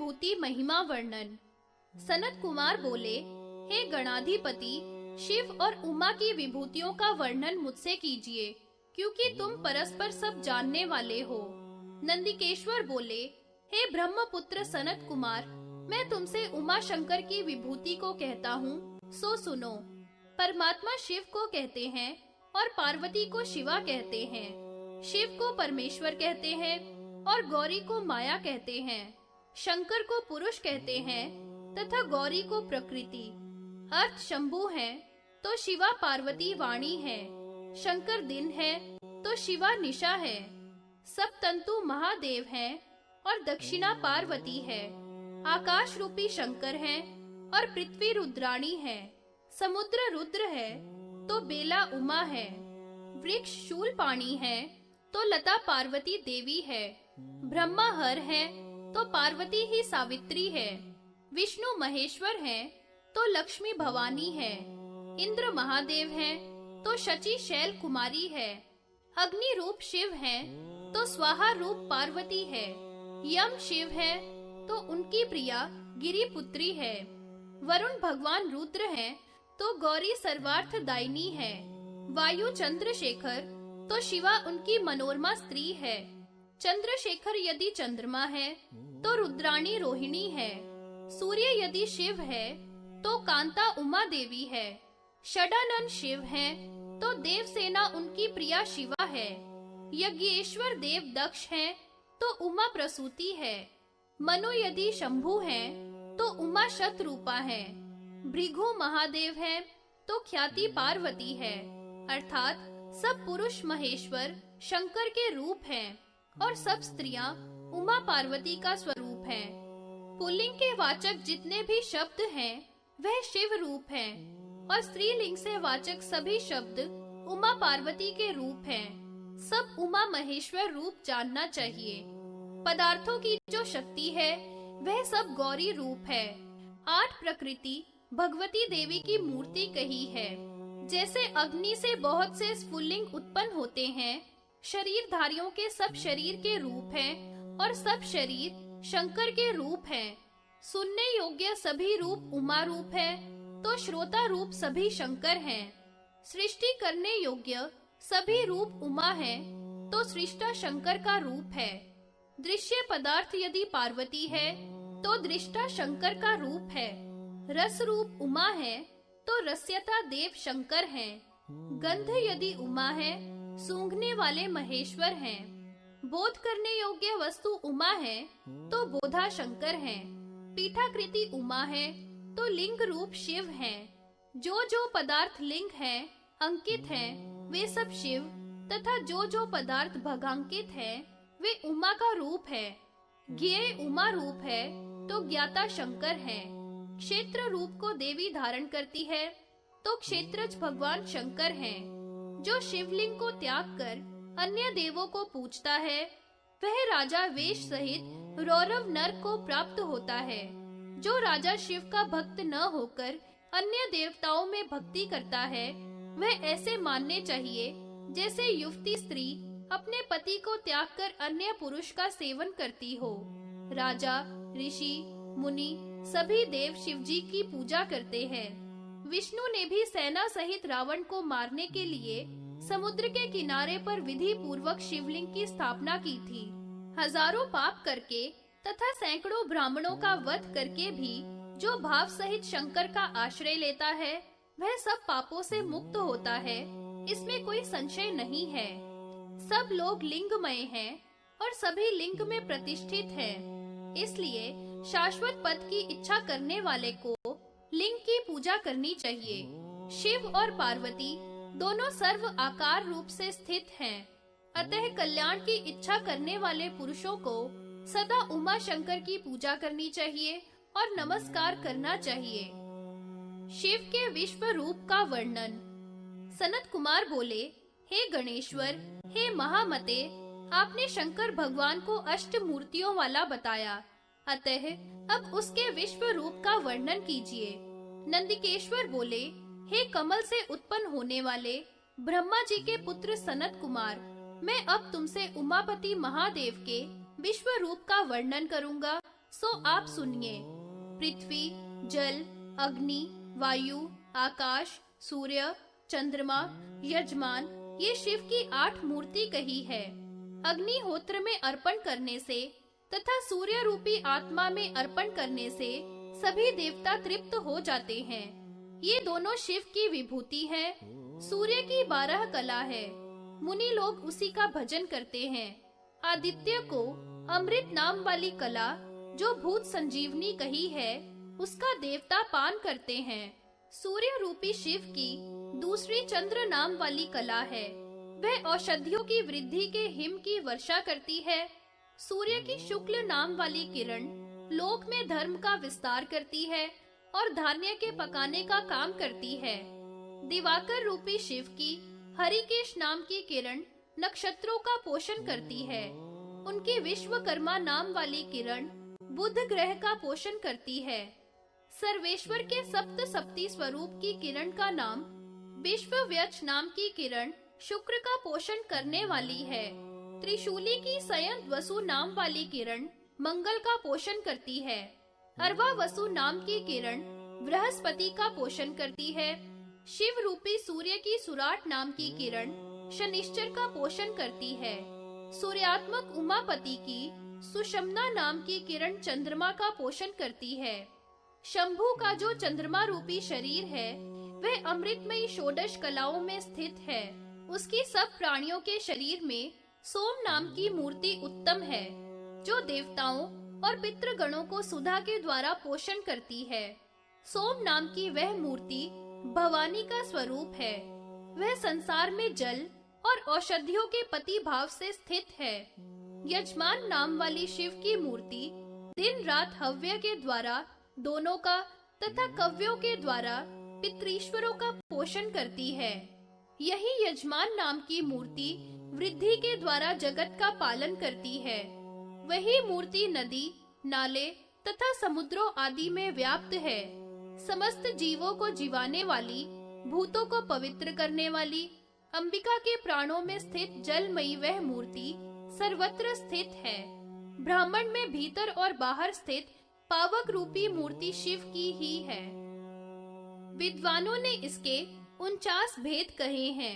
विभूति महिमा वर्णन। सनत कुमार बोले, हे गणाधिपति, शिव और उमा की विभूतियों का वर्णन मुझसे कीजिए, क्योंकि तुम परस्पर सब जानने वाले हो। नंदिकेश्वर बोले, हे ब्रह्मपुत्र सनत कुमार, मैं तुमसे उमा शंकर की विभूति को कहता हूँ, सो सुनो। परमात्मा शिव को कहते हैं और पार्वती को शिवा कहते हैं। शिव को परमेश्वर कहते हैं और गौरी को माया कहते हैं। शंकर को पुरुष कहते हैं तथा गौरी को प्रकृति। अर्थ शंभु है तो शिवा पार्वती वाणी है। शंकर दिन है तो शिवा निशा है। सब तंतु महादेव हैं और दक्षिणा पार्वती है। आकाश रूपी शंकर हैं और पृथ्वी रुद्राणी है। समुद्र रुद्र है तो बेला उमा है। वृक्ष शूल पाणी है तो लता पार्वती देवी है। ब्रह्मा हर है तो पार्वती ही सावित्री है। विष्णु महेश्वर है तो लक्ष्मी भवानी है। इंद्र महादेव है तो शची शैल कुमारी है। अग्नि रूप शिव है तो स्वाहा रूप पार्वती है। यम शिव है तो उनकी प्रिया गिरी पुत्री है। वरुण भगवान रुद्र है तो गौरी सर्वार्थ दायिनी है। वायु चंद्रशेखर तो शिवा उनकी मनोरमा स्त्री है। चंद्रशेखर यदि चंद्रमा है तो रुद्राणी रोहिणी है। सूर्य यदि शिव है तो कांता उमा देवी है। षडानन शिव है तो देवसेना उनकी प्रिया शिवा है। यज्ञेश्वर देव दक्ष है तो उमा प्रसूति है। मनु यदि शंभु है तो उमा शतरूपा है। भृगु महादेव है तो ख्याति पार्वती है। अर्थात सब पुरुष महेश्वर शंकर के रूप हैं और सब स्त्रियां उमा पार्वती का स्वरूप हैं। पुल्लिंग के वाचक जितने भी शब्द हैं वह शिव रूप हैं और स्त्रीलिंग से वाचक सभी शब्द उमा पार्वती के रूप हैं। सब उमा महेश्वर रूप जानना चाहिए। पदार्थों की जो शक्ति है वह सब गौरी रूप है। 8 प्रकृति भगवती देवी की मूर्ति कही है। जैसे अग्नि से बहुत से स्फुल्लिंग उत्पन्न होते हैं, शरीरधारियों के सब शरीर के रूप हैं और सब शरीर शंकर के रूप हैं। सुनने योग्य सभी रूप उमा रूप है तो श्रोता रूप सभी शंकर हैं। सृष्टि करने योग्य सभी रूप उमा है तो सृष्टा शंकर का रूप है। दृश्य पदार्थ यदि पार्वती है तो दृष्टा शंकर का रूप है। रस रूप उमा है तो रस्यता देव शंकर हैं। गंध यदि उमा है सूंघने वाले महेश्वर हैं। बोध करने योग्य वस्तु उमा है तो बोधा शंकर हैं। पीठाकृति उमा है तो लिंग रूप शिव हैं। जो जो पदार्थ लिंग है अंकित हैं वे सब शिव तथा जो जो पदार्थ भगांकित है वे उमा का रूप है। ज्ञेय उमा रूप है तो ज्ञाता शंकर है। क्षेत्र रूप को देवी धारण करती है तो क्षेत्रज भगवान शंकर हैं। जो शिवलिंग को त्याग कर अन्य देवों को पूजता है वह राजा वेश सहित रौरव नरक को प्राप्त होता है। जो राजा शिव का भक्त न होकर अन्य देवताओं में भक्ति करता है वह ऐसे मानने चाहिए जैसे युवती स्त्री अपने पति को त्याग कर अन्य पुरुष का सेवन करती हो। राजा ऋषि मुनि सभी देव शिव जी की पूजा करते हैं। विष्णु ने भी सेना सहित रावण को मारने के लिए समुद्र के किनारे पर विधि पूर्वक शिवलिंग की स्थापना की थी। हजारों पाप करके तथा सैकड़ों ब्राह्मणों का वध करके भी जो भाव सहित शंकर का आश्रय लेता है वह सब पापों से मुक्त होता है, इसमें कोई संशय नहीं है। सब लोग लिंगमय हैं और सभी लिंग में प्रतिष्ठित हैं। इसलिए शाश्वत पद की इच्छा करने वाले को लिंग की पूजा करनी चाहिए। शिव और पार्वती दोनों सर्व आकार रूप से स्थित हैं। अतः कल्याण की इच्छा करने वाले पुरुषों को सदा उमा शंकर की पूजा करनी चाहिए और नमस्कार करना चाहिए। शिव के विश्व रूप का वर्णन। सनत कुमार बोले, हे गणेश्वर, हे महामते, आपने शंकर भगवान को 8 मूर्तियों वाला बताया, अतः अब उसके विश्व रूप का वर्णन कीजिए। नंदिकेश्वर बोले, हे कमल से उत्पन्न होने वाले ब्रह्मा जी के पुत्र सनत कुमार, मैं अब तुमसे उमापति महादेव के विश्व रूप का वर्णन करूंगा सो आप सुनिए। पृथ्वी, जल, अग्नि, वायु, आकाश, सूर्य, चंद्रमा, यजमान, ये शिव की 8 मूर्ति कही है। अग्निहोत्र में अर्पण करने से तथा सूर्य रूपी आत्मा में अर्पण करने से सभी देवता तृप्त हो जाते हैं। ये दोनों शिव की विभूति है। सूर्य की 12 कला है। मुनि लोग उसी का भजन करते हैं। आदित्य को अमृत नाम वाली कला, जो भूत संजीवनी कही है, उसका देवता पान करते हैं। सूर्य रूपी शिव की दूसरी चंद्र नाम वाली कला है। वह औषधियों की वृद्धि के हिम की वर्षा करती है। सूर्य की शुक्ल नाम वाली किरण लोक में धर्म का विस्तार करती है और धान्य के पकाने का काम करती है। दिवाकर रूपी शिव की हरिकेश नाम की किरण नक्षत्रों का पोषण करती है। उनकी विश्वकर्मा नाम वाली किरण बुध ग्रह का पोषण करती है। सर्वेश्वर के सप्त सप्ती स्वरूप की किरण का नाम विश्वव्यच नाम की किरण शुक्र का पोषण करने वाली है। त्रिशूली की सयंत वसु नाम वाली किरण मंगल का पोषण करती है। अर्वा वसु नाम की किरण बृहस्पति का पोषण करती है। शिव रूपी सूर्य की सुराट नाम की किरण शनिश्चर का पोषण करती है। सूर्यात्मक उमापति की सुषमना नाम की किरण चंद्रमा का पोषण करती है। शंभु का जो चंद्रमा रूपी शरीर है, वह अमृतमयी षोडश कलाओं में स्थित है। उसकी सब प्राणियों के शरीर में सोम नाम की मूर्ति उत्तम है, जो देवताओं और पितृगणों को सुधा के द्वारा पोषण करती है। सोम नाम की वह मूर्ति भवानी का स्वरूप है। वह संसार में जल और औषधियों के पति भाव से स्थित है। यजमान नाम वाली शिव की मूर्ति दिन रात हव्य के द्वारा दोनों का तथा कव्यों के द्वारा पितृईश्वरों का पोषण करती है। यही यजमान नाम की मूर्ति वृद्धि के द्वारा जगत का पालन करती है। वही मूर्ति नदी, नाले तथा समुद्रों आदि में व्याप्त है। समस्त जीवों को जीवाने वाली, भूतों को पवित्र करने वाली, अंबिका के प्राणों में स्थित जलमयी वह मूर्ति सर्वत्र स्थित है। ब्राह्मण में भीतर और बाहर स्थित पावक रूपी मूर्ति शिव की ही है। विद्वानों ने इसके 49 भेद कहे हैं।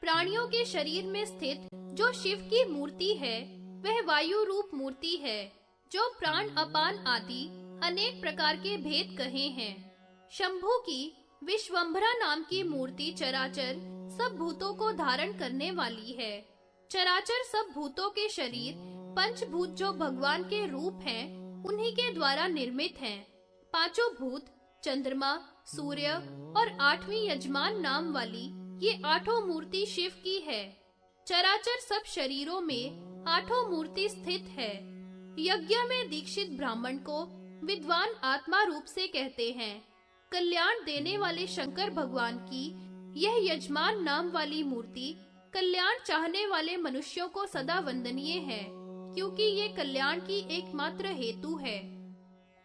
प्राणियों के शरीर में स्थित जो शिव की मूर्ति है, वह वायु रूप मूर्ति है, जो प्राण अपान आदि अनेक प्रकार के भेद कहे हैं। शंभु की विश्वंभरा नाम की मूर्ति चराचर सब भूतों को धारण करने वाली है। चराचर सब भूतों के शरीर पंचभूत जो भगवान के रूप हैं, उन्हीं के द्वारा निर्मित हैं। पांचों भूत, चंद्रमा, सूर्य और 8वीं यजमान नाम वाली ये 8 मूर्ति शिव की है। चराचर सब शरीरों में 8 मूर्ति स्थित है। यज्ञ में दीक्षित ब्राह्मण को विद्वान आत्मा रूप से कहते हैं। कल्याण देने वाले शंकर भगवान की यह यजमान नाम वाली मूर्ति कल्याण चाहने वाले मनुष्यों को सदा वंदनीय है, क्योंकि ये कल्याण की एकमात्र हेतु है।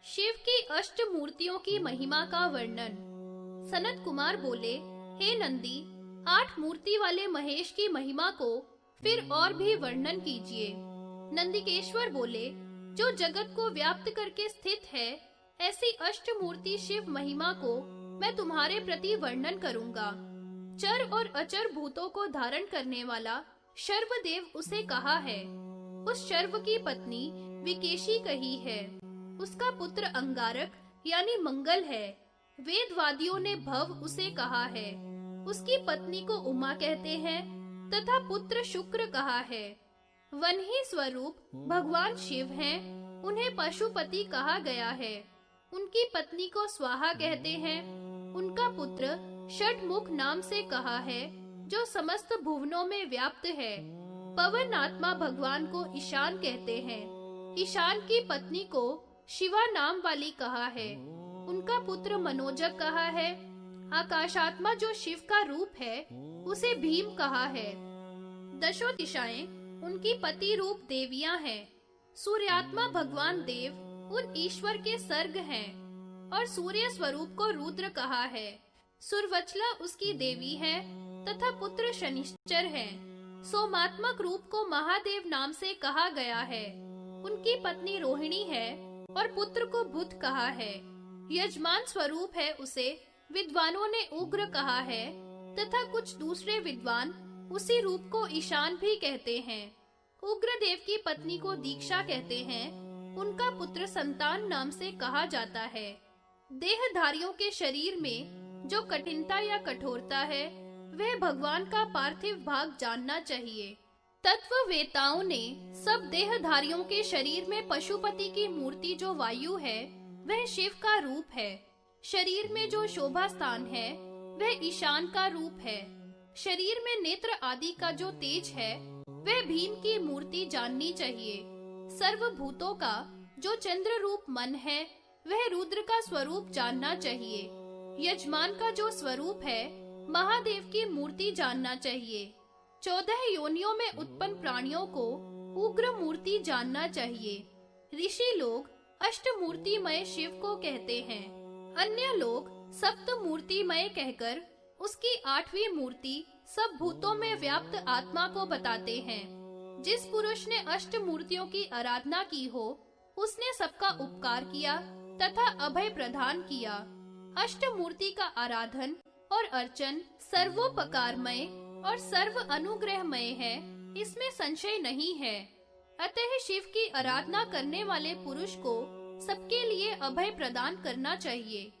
शिव की अष्ट मूर्तियों की महिमा का वर्णन। सनत कुमार बोले, हे नंदी, 8 मूर्ति वाले महेश की महिमा को फिर और भी वर्णन कीजिए। नंदिकेश्वर बोले, जो जगत को व्याप्त करके स्थित है, ऐसी अष्ट मूर्ति शिव महिमा को मैं तुम्हारे प्रति वर्णन करूंगा। चर और अचर भूतों को धारण करने वाला शर्वदेव उसे कहा है। उस शर्व की पत्नी विकेशी कही है। उसका पुत्र अंगारक यानी मंगल है। वेदवादियों ने भव उसे कहा है। उसकी पत्नी को उमा कहते हैं तथा पुत्र शुक्र कहा है। वन्ही स्वरूप भगवान शिव हैं। उन्हें पशुपति कहा गया है। उनकी पत्नी को स्वाहा कहते हैं। उनका पुत्र षटमुख नाम से कहा है, जो समस्त भुवनों में व्याप्त है। पवन आत्मा भगवान को ईशान कहते हैं। ईशान की पत्नी को शिवा नाम वाली कहा है। उनका पुत्र मनोजक कहा है। आकाशात्मा जो शिव का रूप है, उसे भीम कहा है। दशो दिशाएं उनकी पति रूप देवियां हैं। सूर्यात्मा भगवान देव उन ईश्वर के सर्ग हैं और सूर्य स्वरूप को रुद्र कहा है। सुरवचला उसकी देवी है तथा पुत्र शनिश्चर है। सोमात्मक रूप को महादेव नाम से कहा गया है। उनकी पत्नी रोहिणी है और पुत्र को बुध कहा है। यजमान स्वरूप है उसे विद्वानों ने उग्र कहा है, तथा कुछ दूसरे विद्वान उसी रूप को ईशान भी कहते हैं। उग्रदेव की पत्नी को दीक्षा कहते हैं। उनका पुत्र संतान नाम से कहा जाता है। देहधारियों के शरीर में जो कठिनता या कठोरता है, वह भगवान का पार्थिव भाग जानना चाहिए। तत्ववेताओं ने सब देहधारियों के शरीर में पशुपति की मूर्ति जो वायु है, वह शिव का रूप है। शरीर में जो शोभा स्थान है, वह ईशान का रूप है। शरीर में नेत्र आदि का जो तेज है, वह भीम की मूर्ति जाननी चाहिए। सर्वभूतों का जो चंद्र रूप मन है, वह रुद्र का स्वरूप जानना चाहिए। यजमान का जो स्वरूप है, महादेव की मूर्ति जानना चाहिए। 14 योनियों में उत्पन्न प्राणियों को उग्र मूर्ति जानना चाहिए। ऋषि लोग अष्टमूर्तिमय शिव को कहते हैं। अन्य लोग सप्तमूर्तिमय कहकर उसकी 8वीं मूर्ति सब भूतों में व्याप्त आत्मा को बताते हैं। जिस पुरुष ने अष्ट मूर्तियों की आराधना की हो, उसने सबका उपकार किया तथा अभय प्रदान किया। अष्ट मूर्ति का आराधन और अर्चन सर्वोपकारमय और सर्व अनुग्रहमय है, इसमें संशय नहीं है। अतः शिव की आराधना करने वाले पुरुष को सबके लिए अभय प्रदान करना चाहिए।